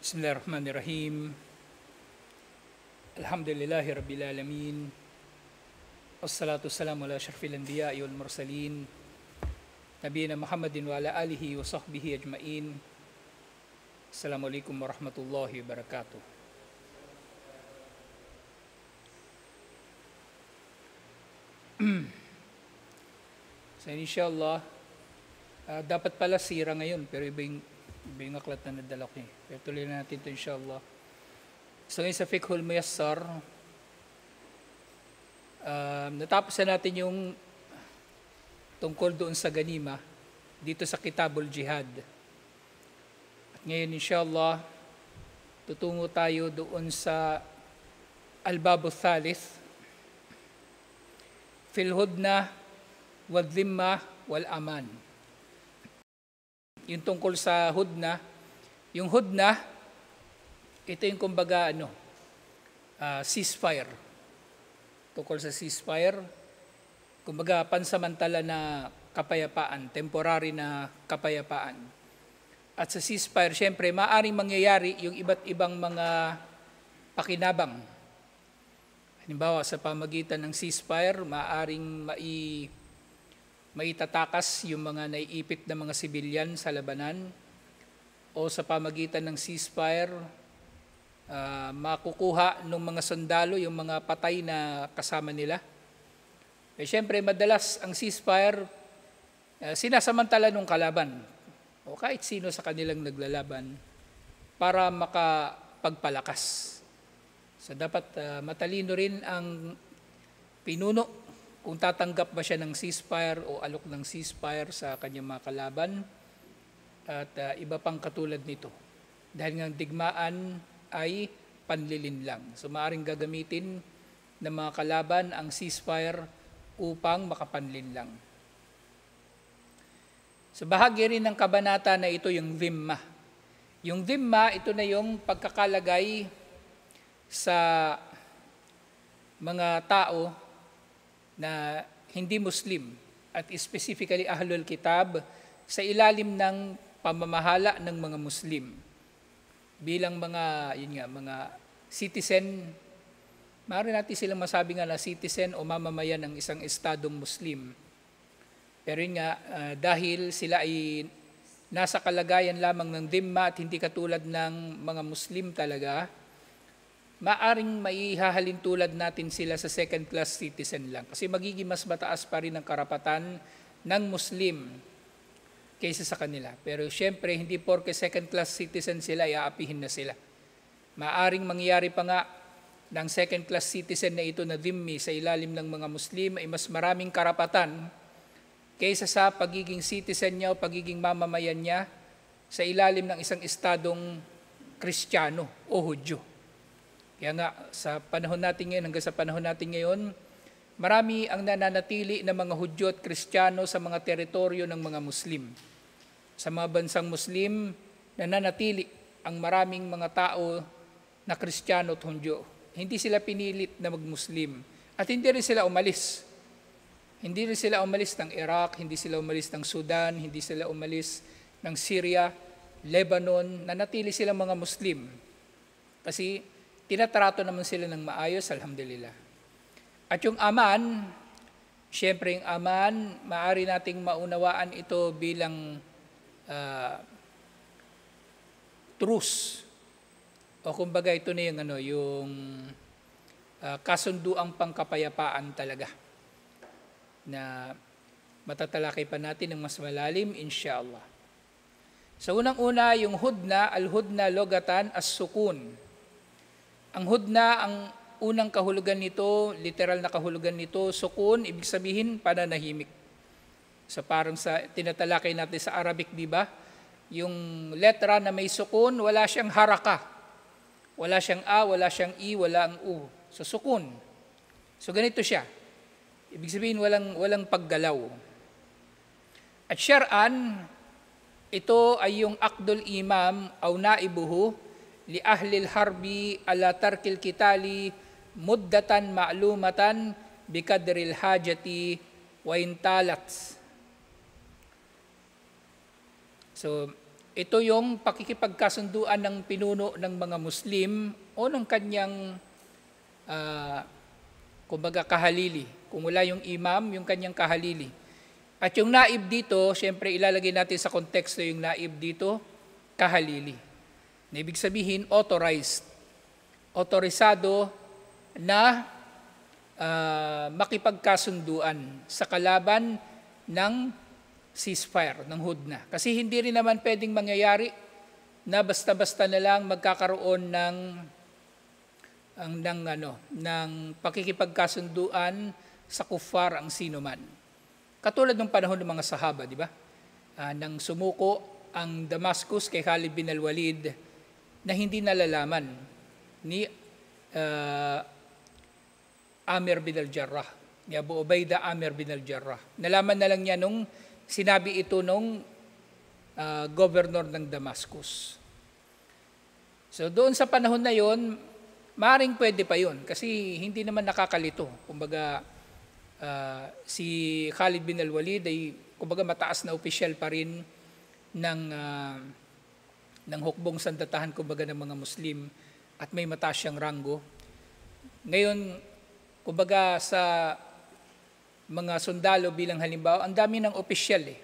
Bismillahirrahmanirrahim. Alhamdulillahi Rabbil Alamin. Wassalatu wassalamu ala asyrafil anbiya'i wal mursalin. Nabiyina Muhammadin wa ala alihi wa sahbihi ajma'in. Assalamualaikum warahmatullahi wabarakatuh. So inshallah, dapat pala sira ngayon pero iba yung aklat na nadala ko eh. Pero tuloy na natin ito inshallah. So ngayon sa Fiqhul Muyassar, natapos na natin yung tungkol doon sa ganima dito sa Kitabul Jihad. At ngayon inshallah, tutungo tayo doon sa Al-Babu Thalith, Fil Hudna wal Dhimma wal Aman. Yung tungkol sa hudna, yung hudna, ito yung kumbaga ceasefire. Tungkol sa ceasefire, kumbaga pansamantala na kapayapaan, temporary na kapayapaan. At sa ceasefire, syempre, maaaring mangyayari yung iba't ibang mga pakinabang. Halimbawa, sa pamagitan ng ceasefire, maaaring maitatakas yung mga naiipit na mga sibilyan sa labanan, o sa pamagitan ng ceasefire, makukuha ng mga sundalo yung mga patay na kasama nila. Eh, syempre, madalas ang ceasefire, sinasamantala ng kalaban o kahit sino sa kanilang naglalaban para makapagpalakas. So dapat matalino rin ang pinuno kung tatanggap ba siya ng ceasefire o alok ng ceasefire sa kanyang mga kalaban at iba pang katulad nito. Dahil nga digmaan ay panlilin lang. So maaaring gagamitin ng mga kalaban ang ceasefire upang makapanlin lang. So bahagi rin ng kabanata na ito yung dhimma. Yung dhimma, ito na yung pagkakalagay sa mga tao na hindi Muslim at specifically Ahlul Kitab sa ilalim ng pamamahala ng mga Muslim bilang mga citizen. Maaari natin silang masabi nga na citizen o mamamayan ng isang estadong Muslim. Pero yun nga, dahil sila ay nasa kalagayan lamang ng dhimma at hindi katulad ng mga Muslim talaga, maaring maihahalin tulad natin sila sa second-class citizen lang. Kasi magiging mas mataas pa rin ang karapatan ng Muslim kaysa sa kanila. Pero syempre, hindi porke second-class citizen sila, iaapihin na sila. Maaring mangyari pa nga ng second-class citizen na ito na dhimmi sa ilalim ng mga Muslim ay mas maraming karapatan kaysa sa pagiging citizen niya o pagiging mamamayan niya sa ilalim ng isang estadong Kristiyano o Hudyo. Kaya nga, sa panahon natin ngayon, hanggang sa panahon natin ngayon, marami ang nananatili na mga Hudyo at Kristiyano sa mga teritoryo ng mga Muslim. Sa mga bansang Muslim, nananatili ang maraming mga tao na Kristiyano at Hudyo. Hindi sila pinilit na mag-Muslim. At hindi rin sila umalis. Hindi rin sila umalis ng Iraq, hindi sila umalis ng Sudan, hindi sila umalis ng Syria, Lebanon. Nanatili silang mga Muslim. Kasi tinatrato naman sila ng maayos, alhamdulillah. At yung aman, syempre yung aman, maaari nating maunawaan ito bilang truce. O kumbaga ito na yung kasunduang pangkapayapaan talaga. Na matatalakay pa natin ng mas malalim, inshallah. So unang-una, yung hudna, al-hudna logatan as-sukun. Ang hudna, ang unang kahulugan nito, literal na kahulugan nito, sukun, ibig sabihin pananahimik. So parang sa tinatalakay natin sa Arabic, di ba? Yung letra na may sukun, wala siyang haraka. Wala siyang a, wala siyang i, wala ang u. So sukun. So ganito siya. Ibig sabihin walang paggalaw. At syar'an, ito ay yung akdul imam aw naibuhu li ahlil harbi ala tarkil kitali muddatan ma'lumatan bikadril hajati wa intalat. So ito yung pakikipagkasunduan ng pinuno ng mga Muslim o ng kanyang kumbaga kahalili. Kung wala yung imam, yung kanyang kahalili. At yung naib dito, siyempre ilalagay natin sa konteksto yung naib dito, kahalili. Na ibig sabihin, authorized. Otorisado na makipagkasunduan sa kalaban ng ceasefire, ng hudna. Kasi hindi rin naman pwedeng mangyayari na basta-basta na lang magkakaroon ng pakikipagkasunduan sa kuffar ang sino man. Katulad ng panahon ng mga sahaba, di ba? Nang sumuko ang Damascus kay Khalid bin al-Walid na hindi nalalaman ni Amir bin al-Jarrah, ni Abu Ubaidah Amir bin al-Jarrah. Nalaman na lang niya nung sinabi ito nung governor ng Damascus. So doon sa panahon na yon, maaaring pwede pa yon kasi hindi naman nakakalito. Kumbaga, si Khalid bin al-Walid ay kumbaga mataas na opisyal pa rin ng hukbong sandatahan kumbaga ng mga Muslim at may mataas siyang ranggo. Ngayon, kumbaga sa mga sundalo bilang halimbawa, ang dami ng opisyal eh.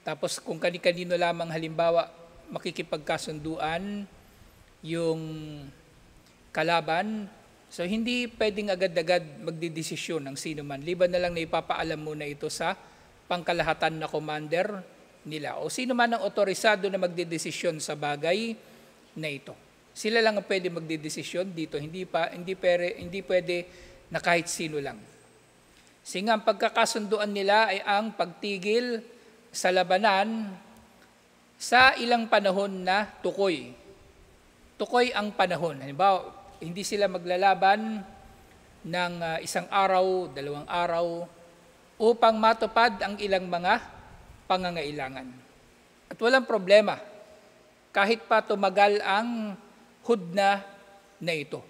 Tapos kung kani-kanino lamang halimbawa makikipagkasunduan yung kalaban, so hindi pwedeng agad-agad magdidesisyon ng sino man. Liban na lang na ipapaalam muna ito sa pangkalahatan na commander nila o sino man ang otorisado na magdidesisyon sa bagay na ito. Sila lang ang pwede magdidesisyon dito, hindi pwede na kahit sino lang. Singa ang pagkakasunduan nila ay ang pagtigil sa labanan sa ilang panahon na tukoy. Tukoy ang panahon. Halimbawa, hindi sila maglalaban ng isang araw, 2 araw, upang matupad ang ilang mga pangangailangan. At walang problema, kahit pa tumagal ang hudna na ito.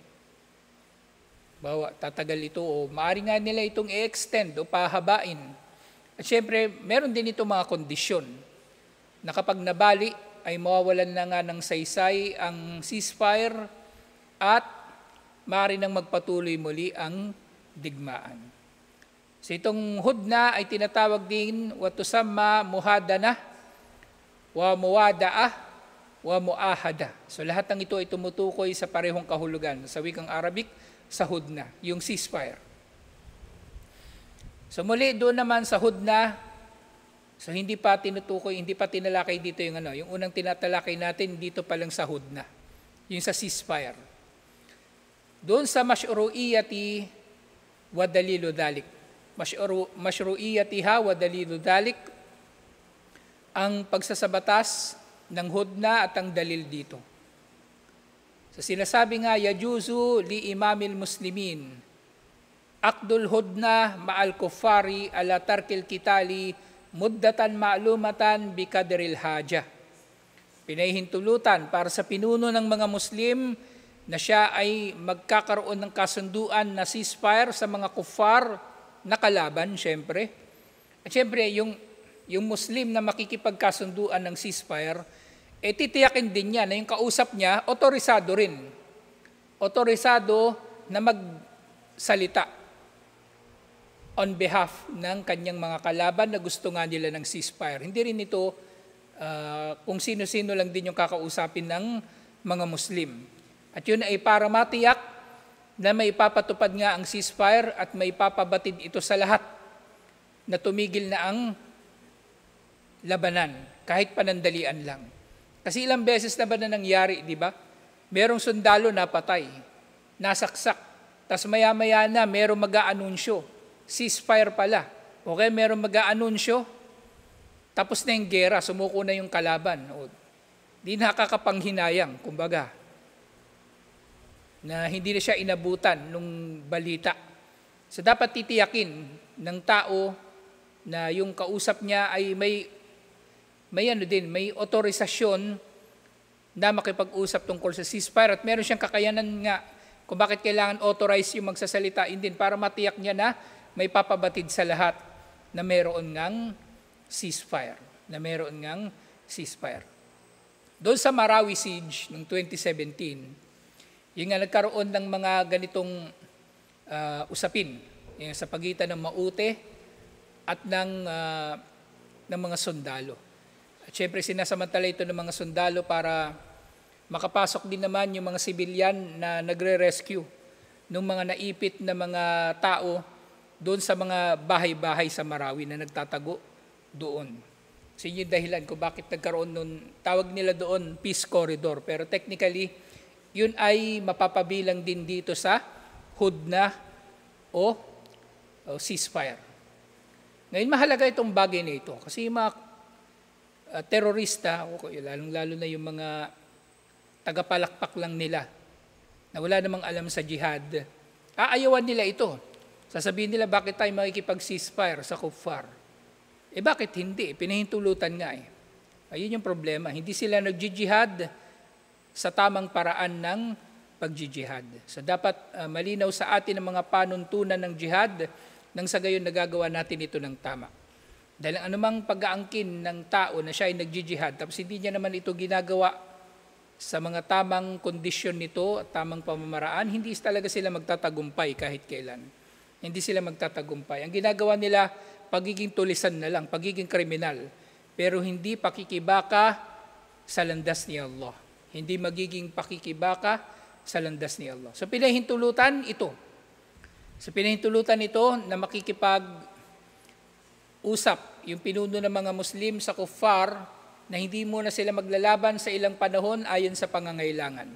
Bawa, tatagal ito o maaari nga nila itong i-extend o pahabain. At syempre, meron din ito mga kondisyon na kapag nabali ay mawawalan na nga ng saysay ang ceasefire at maaari nang magpatuloy muli ang digmaan. So itong hudna ay tinatawag din wa tusamma muhadana wa muwadaah wa muahada. So lahat ng ito ay tumutukoy sa parehong kahulugan sa wikang Arabic, sa hudna, yung ceasefire. So muli doon naman sa hudna, so hindi pa tinalakay dito yung yung unang tinatalakay natin dito pa lang sa hudna, yung sa ceasefire. Doon sa mashru'iyati wa dalilu dhalik. Mashru'iyatiha wa dalilu dhalik, ang pagsasabatas ng hudna at ang dalil dito. So sinasabi nga, yajuzu li imamil muslimin aqdul hudna ma'al kuffari ala tarkil kitali muddatan ma'lumatan bi kadril haja. Pinahihintulutan para sa pinuno ng mga Muslim na siya ay magkakaroon ng kasunduan na ceasefire sa mga kuffar na kalaban, syempre. At syempre, yung Muslim na makikipagkasunduan ng ceasefire, titiyakin din niya na yung kausap niya, otorisado rin. Otorisado na magsalita on behalf ng kanyang mga kalaban na gusto nga nila ng ceasefire. Hindi rin ito kung sino-sino lang din yung kakausapin ng mga Muslim. At yun ay para matiyak na may ipapatupad nga ang ceasefire at may ipapabatid ito sa lahat na tumigil na ang labanan, kahit panandalian lang. Kasi ilang beses na ba na nangyari, di ba? Merong sundalo na patay, nasaksak, tas maya-maya na merong mag-aanunsyo, ceasefire pala. Okay, merong mag-aanunsyo, tapos na yung gera, sumuko na yung kalaban. O, di nakakapanghinayang, kumbaga, na hindi na siya inabutan nung balita. So dapat titiyakin ng tao na yung kausap niya ay may otorisasyon na makipag-usap tungkol sa ceasefire at meron siyang kakayanan nga kung bakit kailangan authorize yung magsasalitain din para matiyak niya na may papabatid sa lahat na meron ngang ceasefire, na meron ngang ceasefire. Doon sa Marawi siege noong 2017, yung nga nagkaroon ng mga ganitong usapin yung sa pagitan ng Maute at ng mga sundalo. At syempre sinasamantala ito ng mga sundalo para makapasok din naman yung mga sibilyan na nagre-rescue ng mga naipit na mga tao doon sa mga bahay-bahay sa Marawi na nagtatago doon. So yun yung dahilan kung bakit nagkaroon nun, tawag nila doon peace corridor. Pero technically, yun ay mapapabilang din dito sa hudna o ceasefire. Ngayon mahalaga itong bagay na ito kasi yung mga terorista, lalong-lalo na yung mga tagapalakpak lang nila na wala namang alam sa jihad, aayawan nila ito. Sasabihin nila bakit tayo makikipag-ceasefire sa kuffar. Bakit hindi? Pinahintulutan nga eh. Ayun yung problema. Hindi sila nagjijihad sa tamang paraan ng pagjijihad. So dapat malinaw sa atin ang mga panuntunan ng jihad nang sa gayon nagagawa natin ito ng tama. Dahil anumang pag-aangkin ng tao na siya ay nagjijihad tapos hindi niya naman ito ginagawa sa mga tamang kondisyon nito at tamang pamamaraan, hindi talaga sila magtatagumpay kahit kailan. Hindi sila magtatagumpay. Ang ginagawa nila, pagiging tulisan na lang, pagiging kriminal, pero hindi pakikibaka sa landas ni Allah. Hindi magiging pakikibaka sa landas ni Allah. So pinahintulutan ito. So pinahintulutan ito na makikipag-usap yung pinuno ng mga Muslim sa kuffar na hindi muna sila maglalaban sa ilang panahon ayon sa pangangailangan.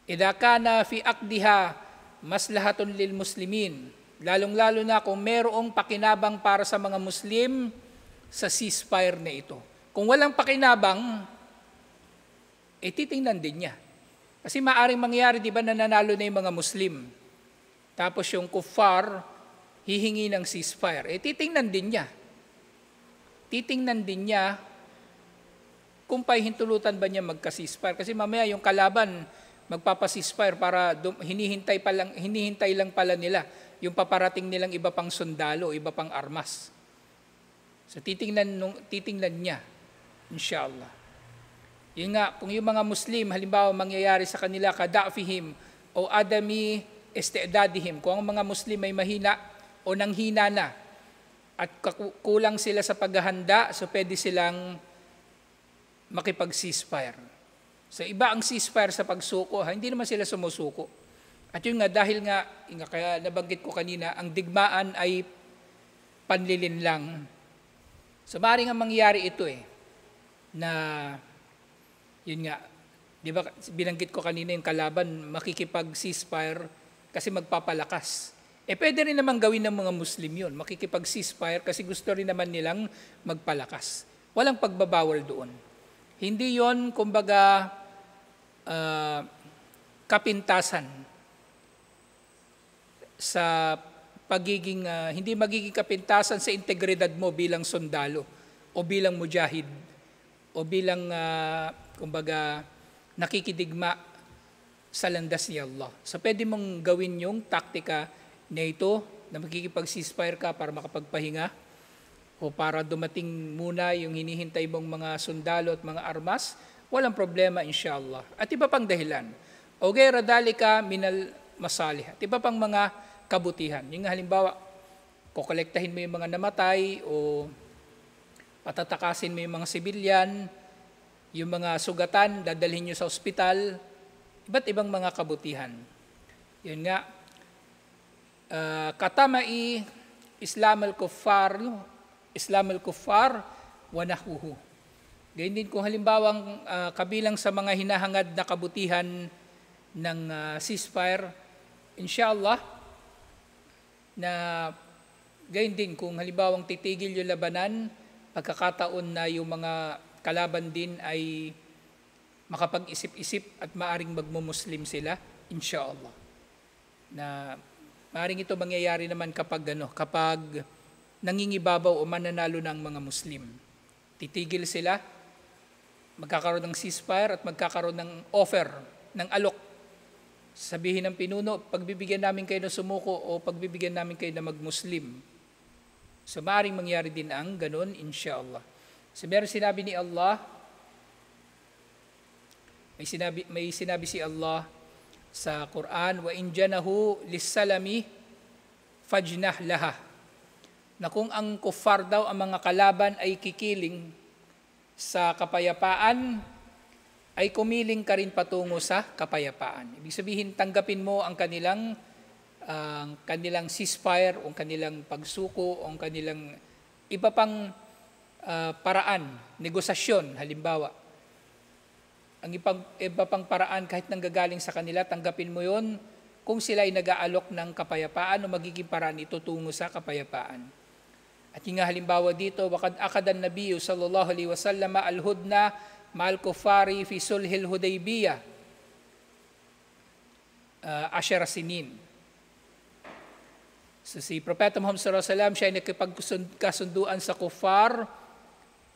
Idha kana fi aqdiha maslahatun lil muslimin, lalong-lalo na kung merong pakinabang para sa mga Muslim sa ceasefire na ito. Kung walang pakinabang, titingnan din niya. Kasi maaring mangyari, di ba, nananalo na yung mga Muslim. Tapos yung kuffar, hihingi ng ceasefire. Titingnan din niya. Titingnan din niya kung pahintulutan ba niya magka-ceasefire. Kasi mamaya yung kalaban, magpapa-ceasefire para hinihintay lang pala nila yung paparating nilang iba pang sundalo, iba pang armas. So titingnan niya, inshallah. Yun nga, kung yung mga Muslim, halimbawa mangyayari sa kanila kada'fihim o adami istidadihim, kung ang mga Muslim ay mahina o nanghina na at kulang sila sa paghahanda, so pwede silang makipag-ceasefire. So iba ang ceasefire sa pagsuko, hindi naman sila sumusuko. At yun nga, dahil nga kaya nabanggit ko kanina, ang digmaan ay panlilin lang. So maaaring ang mangyari ito na yun nga, di ba binanggit ko kanina yung kalaban, makikipag-ceasefire kasi magpapalakas. Pwede rin naman gawin ng mga Muslim yun, makikipag-ceasefire kasi gusto rin naman nilang magpalakas. Walang pagbabawal doon. Hindi yon kumbaga kapintasan sa pagiging, hindi magiging kapintasan sa integridad mo bilang sundalo o bilang mujahid o bilang, kumbaga, nakikidigma sa landas ni Allah. So pwede mong gawin yung taktika na ito na makikipag-ceasefire ka para makapagpahinga o para dumating muna yung hinihintay mong mga sundalo at mga armas, walang problema inshallah. At iba pang dahilan. O gaira dalika minal masalih. At iba pang mga kabutihan. Yung halimbawa, kukolektahin mo yung mga namatay o patatakasin mo yung mga sibilyan, yung mga sugatan, dadalhin nyo sa ospital, iba't ibang mga kabutihan. Yun nga, katamai Islam al-kuffar wa nahwuhu. Ganyan din kung halimbawang kabilang sa mga hinahangad na kabutihan ng ceasefire, inshallah, na ganyan din kung halimbawang titigil yung labanan, pagkakataon na yung mga kalaban din ay makapag-isip-isip at maaring magmumuslim sila, inshallah. Na maaring ito mangyayari naman kapag nangingibabaw o mananalo ng mga Muslim. Titigil sila, magkakaroon ng ceasefire at magkakaroon ng offer, ng alok. Sabihin ng pinuno, pagbibigyan namin kayo na sumuko o pagbibigyan namin kayo na mag-Muslim. So maaaring mangyari din ang ganun, inshallah. So meron sinabi ni Allah, May sinabi si Allah sa Quran, wa in janahu lis-salami fajnah laha, na kung ang kuffar daw, ang mga kalaban ay kikiling sa kapayapaan, ay kumiling ka rin patungo sa kapayapaan. Ibig sabihin, tanggapin mo ang kanilang ceasefire, o ang kanilang pagsuko, o ang kanilang iba pang paraan, negosasyon, halimbawa. Ang iba pang paraan, kahit nanggagaling sa kanila, tanggapin mo yon kung sila ay nag-aalok ng kapayapaan o magiging paraan ito tungo sa kapayapaan. At yung halimbawa dito, وَقَدْ أَخَذَ النَّبِيُّ صلى الله عليه وسلم الْهُدْنَةَ مع الكفار في صلح الحديبية 10 سنين. So si Propeta Muhammad sallallahu alaihi wasallam, siya ay nakipagkasunduan sa kuffar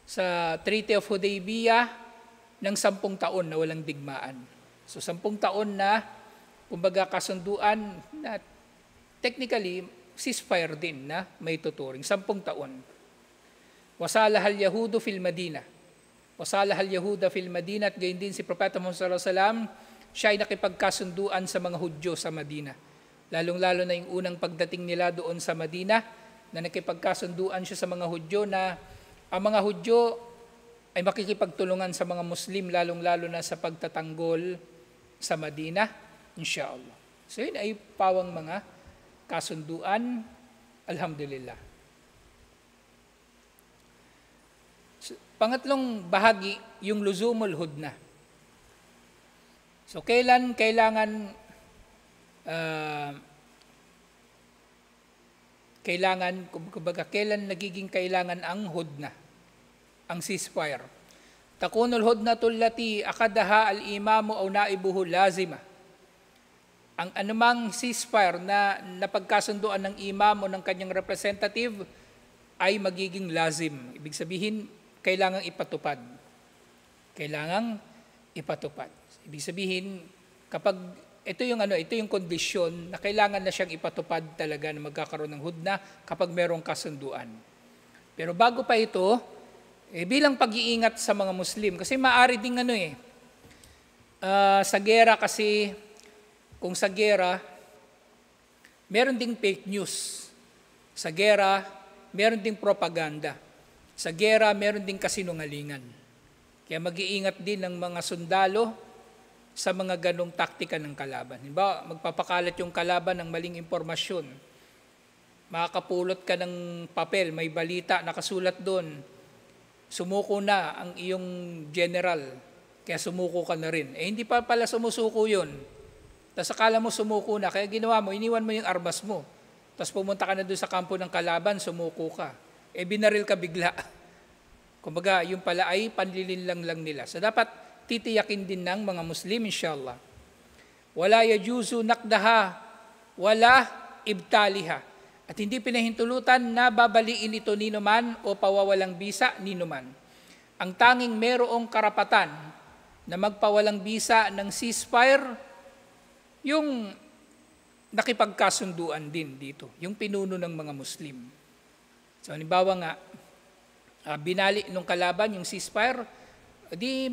sa Treaty of Hudaybiyah ng 10 taon na walang digmaan. So 10 taon na, kumbaga, kasunduan na technically ceasefire din na may tuturing. 10 taon. Wasalahal Yahudu fil Madina. Wasalahal Yahuda fil Madina, at gayon din si Propeta Muhammad sallallahu alaihi wasallam, siya ay nakipagkasunduan sa mga Hudyo sa Madina. Lalong-lalo na yung unang pagdating nila doon sa Madina, na nakipagkasunduan siya sa mga Hudyo na ang mga Hudyo ay makikipagtulungan sa mga Muslim, lalong-lalo na sa pagtatanggol sa Madina, insyaAllah. So yun ay pawang mga kasunduan, alhamdulillah. So, pangatlong bahagi, yung luzumul hudna. So kailan kailangan nagiging kailangan ang hudna, ang ceasefire? Takunul hudnatul lati akadaha al-imamu aw naibuhu lazima. Ang anumang ceasefire na napagkasunduan ng imam o ng kanyang representative ay magiging lazim. Ibig sabihin, kailangang ipatupad. Kailangang ipatupad. Ibig sabihin, kapag ito yung kondisyon na kailangan na siyang ipatupad talaga na magkakaroon ng hudna kapag merong kasunduan. Pero bago pa ito, bilang pag-iingat sa mga Muslim, kasi maaari ding sa gera kasi, kung sa gera, meron ding fake news. Sa gera, meron ding propaganda. Sa gera, meron ding kasinungalingan. Kaya mag-iingat din ng mga sundalo sa mga ganong taktika ng kalaban. Halimbawa, magpapakalat yung kalaban ng maling impormasyon. Makakapulot ka ng papel, may balita, nakasulat doon. Sumuko na ang iyong general, kaya sumuko ka na rin. Hindi pa pala sumusuko yun. Tapos akala mo sumuko na, kaya ginawa mo, iniwan mo yung armas mo. Tapos pumunta ka na doon sa kampo ng kalaban, sumuko ka. Binaril ka bigla. Kumbaga, yung pala ay panlilinlang lang nila. So dapat titiyakin din ng mga Muslim, inshallah. Wala yajuzu nakdaha, wala ibtaliha. At hindi pinahintulutan na babaliin ito ninuman o pawawalang bisa ninuman. Ang tanging merong karapatan na magpawalang bisa ng ceasefire, yung nakipagkasunduan din dito, yung pinuno ng mga Muslim. So, halimbawa nga, binali nung kalaban yung ceasefire, di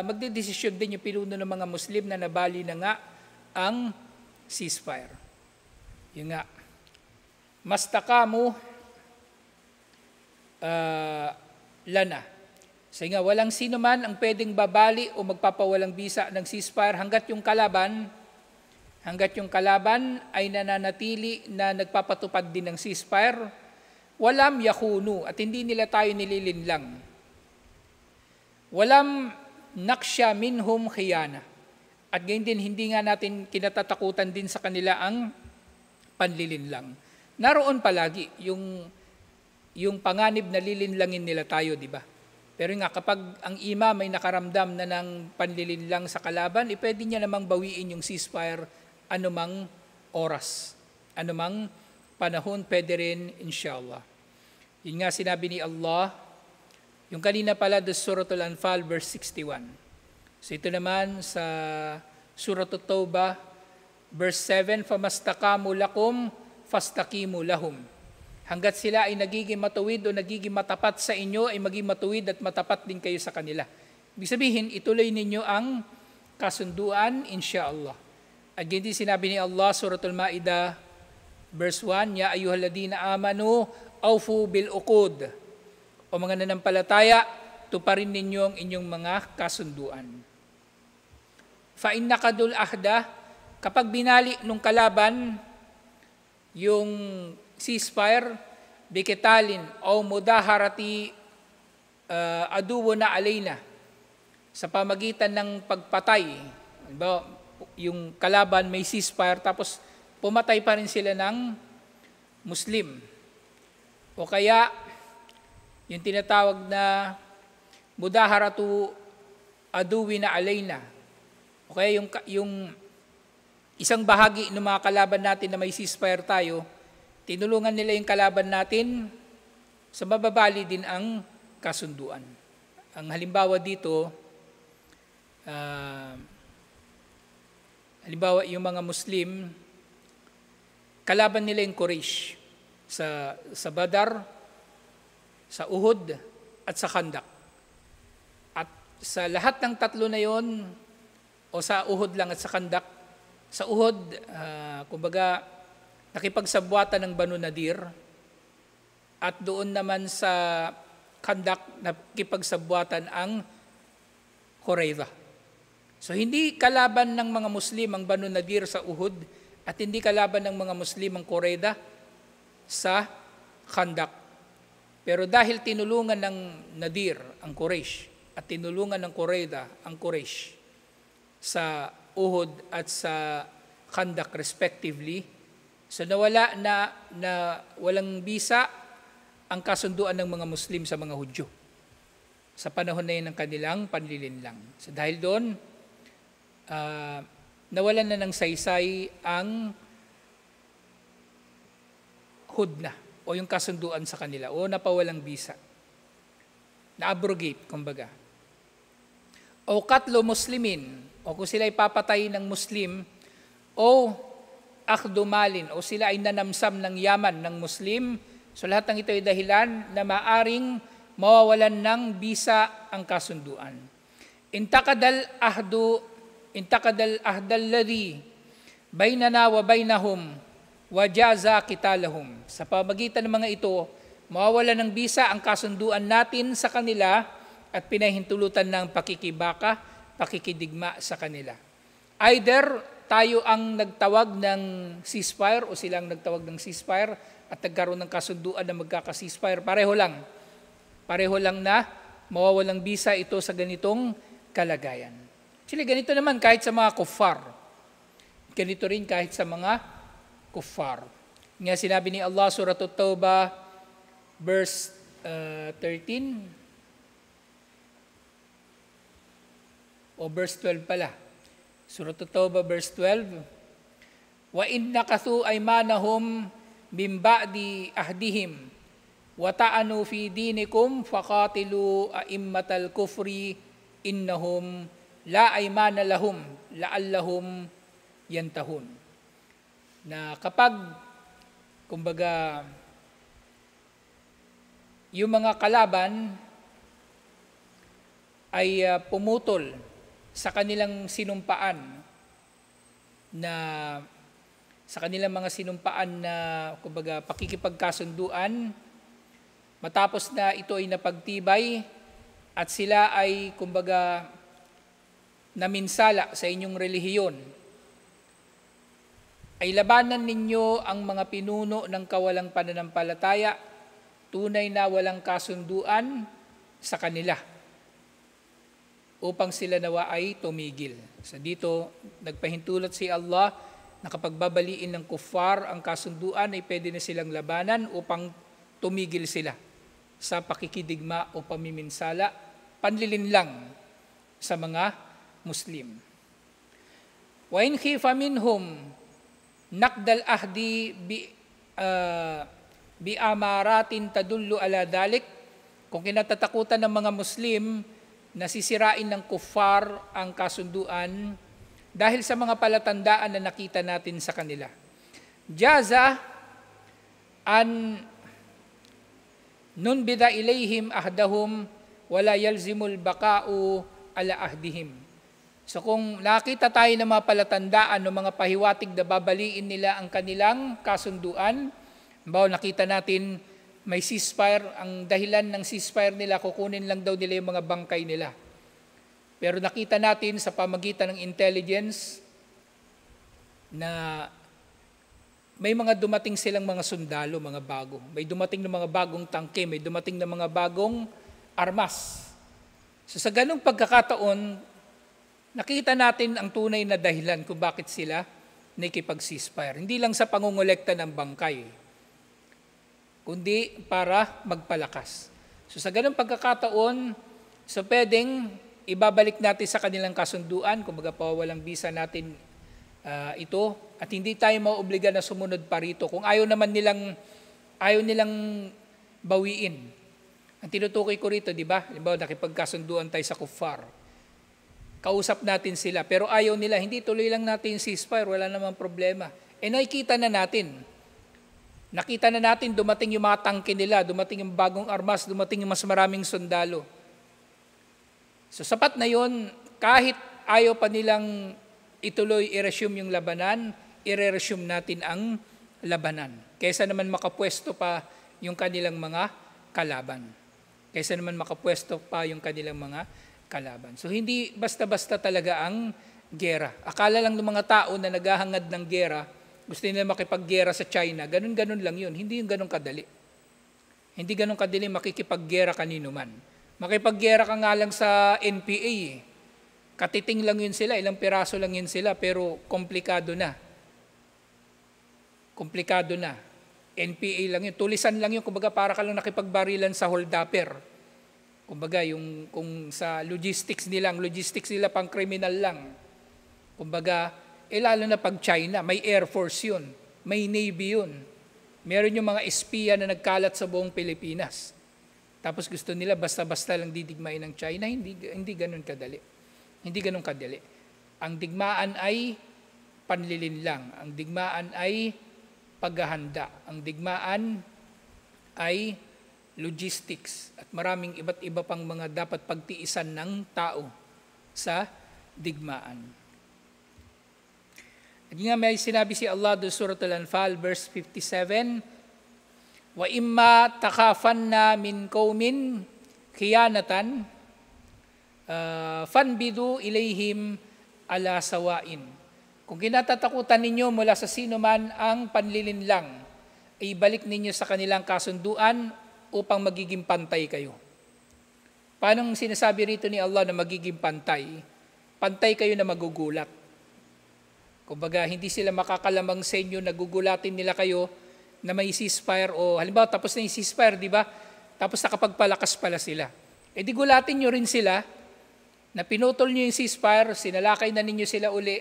magdedesisyon din yung pinuno ng mga Muslim na nabali na nga ang ceasefire. Yung nga, mastakamu lana. So nga, walang sino man ang pwedeng babali o magpapawalang bisa ng ceasefire hanggat yung kalaban ay nananatili na nagpapatupad din ng ceasefire, walam yakunu, at hindi nila tayo nililinlang. Walam naksya minhum khiyana. At gayon din, hindi nga natin kinatatakutan din sa kanila ang panlilinlang. Naroon palagi yung panganib na lilinlangin nila tayo, di ba? Pero nga, kapag ang imam ay nakaramdam na ng panlilinlang sa kalaban, pwede niya namang bawiin yung ceasefire anumang oras, anumang panahon, pwede rin, inshallah. Yun nga sinabi ni Allah, yung kanina pala, the Suratul Anfal, verse 61. So ito naman sa Suratul Tawbah, verse 7, فَمَسْتَقَامُوا لَكُمْ فَاسْتَقِيمُوا لَهُمْ. Hanggat sila ay nagiging matuwid o nagiging matapat sa inyo, ay maging matuwid at matapat din kayo sa kanila. Ibig sabihin, ituloy ninyo ang kasunduan, insyaallah. At hindi sinabi ni Allah, Suratul Ma'idah, verse 1, Ya ayyuhalladhina amanu, awfu bil uqud. O mga nanampalataya, tuparin ninyo ang inyong mga kasunduan. Fa in nakadul ahda, kapag binali nung kalaban yung ceasefire, bikitalin o mudaharati aduwo na alayna, sa pamagitan ng pagpatay. Yung kalaban may ceasefire tapos pumatay pa rin sila ng Muslim. O kaya yung tinatawag na mudaharatu aduwi na alayna. O kaya yung isang bahagi ng mga kalaban natin na may ceasefire tayo, tinulungan nila yung kalaban natin, sa mababali din ang kasunduan. Ang halimbawa dito, halimbawa yung mga Muslim, kalaban nila yung Quraysh sa Badar, sa Uhud, at sa Khandak. At sa lahat ng tatlo na yon, o sa Uhud lang at sa Khandak, sa Uhud, kumbaga, nakipagsabwatan ng Banu Nadir, at doon naman sa Khandak, nakipagsabwatan ang Qurayza. So hindi kalaban ng mga Muslim ang Banu Nadir sa Uhud, at hindi kalaban ng mga Muslim ang Qurayza sa Khandak. Pero dahil tinulungan ng Nadir ang Quraysh at tinulungan ng Qurayza ang Quraysh sa Uhud at sa Khandak respectively, so nawala na walang bisa ang kasunduan ng mga Muslim sa mga Hudyo sa panahon na yun ng kanilang panlilinlang. So dahil doon, nawalan na ng saysay ang hudna o yung kasunduan sa kanila o napawalang bisa. Na-abrogate, kumbaga. O katlo muslimin, o kung sila ay papatay ng Muslim, o akdumalin, o sila ay nanamsam ng yaman ng Muslim, so lahat ng ito ay dahilan na maaring mawawalan ng bisa ang kasunduan. Intakadal ahdal ladhi bainana wa bainahum wajaza kitalahum. Sa pamagitan ng mga ito, mawawalan ng bisa ang kasunduan natin sa kanila at pinahintulutan ng pakikibaka, pakikidigma sa kanila. Either tayo ang nagtawag ng ceasefire o silang nagtawag ng ceasefire at nagkaroon ng kasunduan na magkaka-ceasefire, pareho lang. Pareho lang na mawawalang bisa ito sa ganitong kalagayan. Actually, ganito naman kahit sa mga kuffar. Ganito rin kahit sa mga kuffar. Nga sinabi ni Allah, Surah At-Tawbah, verse 13, o verse 12 pala. Surah At-Tawbah, verse 12, wa in nakathu aymanahum min ba'di ahdihim wa ta'anu fi dinikum faqatilu a'immatal kufri innahum la aymana lahum la'allahum yantahun. Na kapag, kumbaga, yung mga kalaban ay pumutol sa kanilang sinumpaan na kumbaga pakikipagkasunduan, matapos na ito ay napagtibay at sila ay kumbaga naminsala sa inyong relihiyon, ay labanan ninyo ang mga pinuno ng kawalang pananampalataya, tunay na walang kasunduan sa kanila, upang sila nawa ay tumigil. So dito, nagpahintulot si Allah na kapag babaliin ng kuffar ang kasunduan ay pwede na silang labanan upang tumigil sila sa pakikidigma o pamiminsala, panlilinlang sa mga Muslim. Wa in khifa minhum naqdal ahdi bi amaratin tadullu ala dalik, kung kinatatakutan ng mga Muslim na sisirain ng kuffar ang kasunduan dahil sa mga palatandaan na nakita natin sa kanila. Jaza an nunbida ilayhim ahdahum wala yalzimul baqa'u ala ahdihim. So kung nakita tayo ng mga palatandaan o mga pahiwatig na babaliin nila ang kanilang kasunduan, halimbawa nakita natin may ceasefire, ang dahilan ng ceasefire nila, kukunin lang daw nila yung mga bangkay nila. Pero nakita natin sa pamagitan ng intelligence na may mga dumating silang mga sundalo, mga bago. May dumating ng mga bagong tangke, may dumating ng mga bagong armas. So sa ganung pagkakataon, nakita natin ang tunay na dahilan kung bakit sila nakikipag-ceasefire. Hindi lang sa pangungulekta ng bangkay, kundi para magpalakas. So sa ganung pagkakataon, so pwedeng ibabalik natin sa kanilang kasunduan, kumbaga pawawalang bisa natin ito, at hindi tayo mauobliga na sumunod pa rito. Kung ayaw nilang bawiin. Ang tinutukoy ko rito, di ba? Halimbawa, nakipagkasunduan tayo sa kuffar. Kausap natin sila, pero ayaw nila, hindi tuloy lang natin yung ceasefire, wala namang problema. Nakita na natin. Nakita na natin, dumating yung mga tangke nila, dumating yung bagong armas, dumating yung mas maraming sundalo. So sapat na yun, kahit ayaw pa nilang ituloy, i-resume yung labanan, i-resume natin ang labanan. Kaysa naman makapwesto pa yung kanilang mga kalaban. Kaysa naman makapwesto pa yung kanilang mga kalaban. So hindi basta-basta talaga ang gera. Akala lang ng mga tao na naghahangad ng gera, gusto nila makipaggera sa China, ganun-ganun lang yun. Hindi yung ganun kadali. Hindi ganun kadali makikipaggera kanino man. Makipaggera ka nga lang sa NPA eh. Katiting lang yun sila, ilang piraso lang yun sila, pero komplikado na. Komplikado na. NPA lang yun, tulisan lang yun, kumbaga para ka lang nakipagbarilan sa holdapper. Kumbaga kung sa logistics nila, ang logistics nila pang criminal lang. Kumbaga, lalo na pag China, may Air Force yun, may Navy yun. Meron yung mga espiya na nagkalat sa buong Pilipinas. Tapos gusto nila basta-basta lang didigmain ng China, hindi ganun kadali. Hindi ganun kadali. Ang digmaan ay panlilin lang. Ang digmaan ay paghahanda. Ang digmaan ay logistics at maraming iba't iba pang mga dapat pagtiisan ng tao sa digmaan. At nga may sinabi si Allah doon sa Surah Al-Anfal, verse 57, "Wa imma takhafanna min qaumin khiyanatan fanbidu ilayhim ala sawain." Kung kinatatakutan ninyo mula sa sino man ang panlilinlang, ay ibalik ninyo sa kanilang kasunduan upang magiging pantay kayo. Paano sinasabi rito ni Allah na magiging pantay? Pantay kayo na magugulat. Kumbaga, hindi sila makakalamang sa inyo, nagugulatin nila kayo na may ceasefire o halimbawa tapos na yung ceasefire, di ba? Tapos nakapagpalakas pala sila. Di gulatin nyo rin sila na pinutol nyo yung ceasefire, sinalakay na ninyo sila uli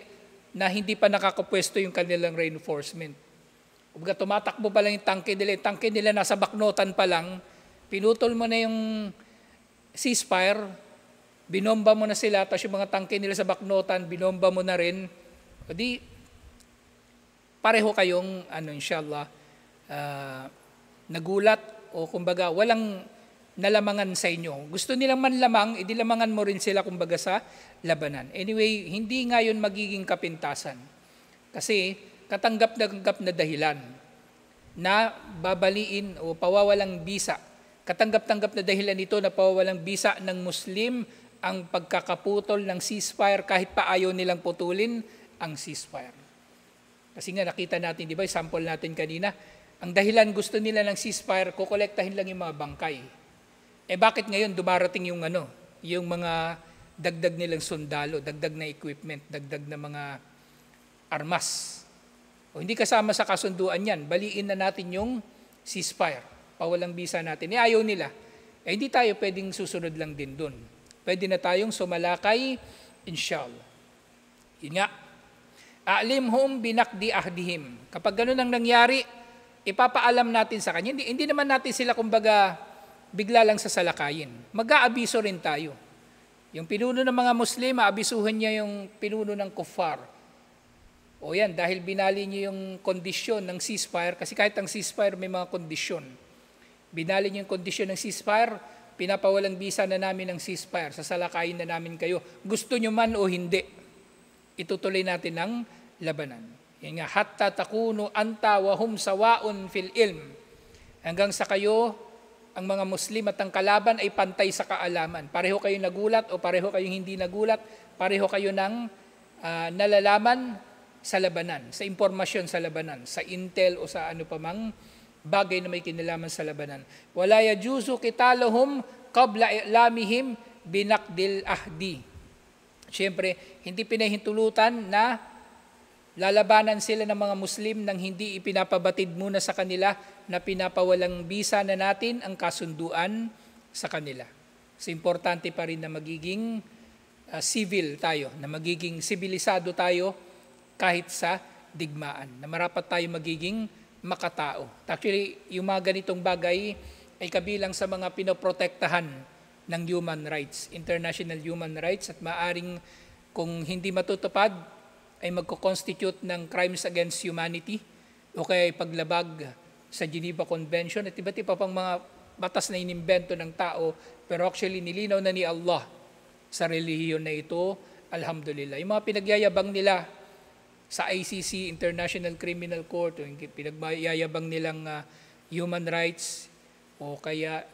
na hindi pa nakakapwesto yung kanilang reinforcement. Kumbaga tumatakbo pa lang yung tangke nila nasa baknotan pa lang, pinutol mo na yung ceasefire, binomba mo na sila, tapos yung mga tangke nila sa baknotan, binomba mo na rin, di pareho kayong inshallah, nagulat o kumbaga walang nalamangan sa inyo. Gusto nilang manlamang, idilamangan mo rin sila kumbaga sa labanan. Anyway, hindi nga yun magiging kapintasan. Kasi katanggap na dahilan na babaliin o pawawalang bisa. Katanggap-tanggap na dahilan ito na pawawalang bisa ng Muslim ang pagkakaputol ng ceasefire kahit pa ayaw nilang putulin ang ceasefire. Kasi nga nakita natin, di ba, sample natin kanina, ang dahilan gusto nila ng ceasefire, kukolektahin lang yung mga bangkay. Bakit ngayon dumarating yung mga dagdag nilang sundalo, dagdag na equipment, dagdag na mga armas? O hindi kasama sa kasunduan yan, baliin na natin yung ceasefire, pawalang bisa natin. Ayaw nila. Hindi tayo pwedeng susunod lang din dun. Pwede na tayong sumalakay, inshallah. Yun nga, a'limhum binakdi ahdihim. Kapag ganun ang nangyari, ipapaalam natin sa kanya. Hindi naman natin sila kumbaga bigla lang sasalakayin. Mag-aabiso rin tayo. Yung pinuno ng mga Muslim, aabisuhan niya yung pinuno ng kuffar. O yan, dahil binali niyo yung kondisyon ng ceasefire, kasi kahit ang ceasefire may mga kondisyon. Binali niyo yung kondisyon ng ceasefire, pinapawalang bisa na namin ng ceasefire, sasalakayin na namin kayo. Gusto nyo man o hindi, itutuloy natin ang labanan. Yan nga, hatta takunu anta wa hum sawaun fil ilm. Hanggang sa kayo, ang mga Muslim at ang kalaban ay pantay sa kaalaman. Pareho kayong nagulat o pareho kayong hindi nagulat, pareho kayo ng nalalaman sa labanan, sa impormasyon sa labanan, sa intel o sa ano pa mang bagay na may kinalaman sa labanan. Wala yajuzu qitaluhum qabla i'lamihim binaqdil ahdi. Siyempre, hindi pinahintulutan na lalabanan sila ng mga Muslim nang hindi ipinapabatid muna sa kanila na pinapawalang bisa na natin ang kasunduan sa kanila. So, importante pa rin na magiging civil tayo, na magiging sibilisado tayo kahit sa digmaan, na marapat tayo magiging makatao. Actually, yung mga ganitong bagay ay kabilang sa mga pinoprotektahan ng human rights, international human rights, at maaring kung hindi matutupad ay magko-constitute ng crimes against humanity o kaya paglabag sa Geneva Convention at iba't iba pang mga batas na inimbento ng tao, pero actually nilinaw na ni Allah sa relihiyon na ito, alhamdulillah. Yung mga pinagyayabang nila sa ICC, International Criminal Court, o yung pinagyayabang nilang human rights o kaya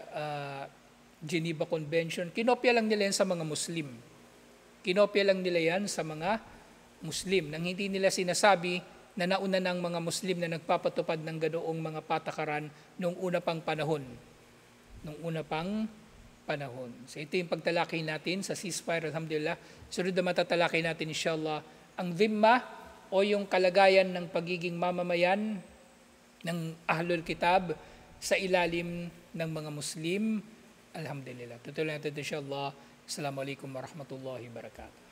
Geneva Convention, kinopya lang nila yan sa mga Muslim. Kinopya lang nila yan sa mga Muslim, nang hindi nila sinasabi na nauna ng mga Muslim na nagpapatupad ng ganoong mga patakaran noong una pang panahon. So ito yung pagtalakay natin sa ceasefire, alhamdulillah. Sunod na matatalakay natin inshallah ang dhimma o yung kalagayan ng pagiging mamamayan ng Ahlul Kitab sa ilalim ng mga Muslim. Alhamdulillah. Tutuloy natin inshallah. Assalamualaikum warahmatullahi wabarakatuh.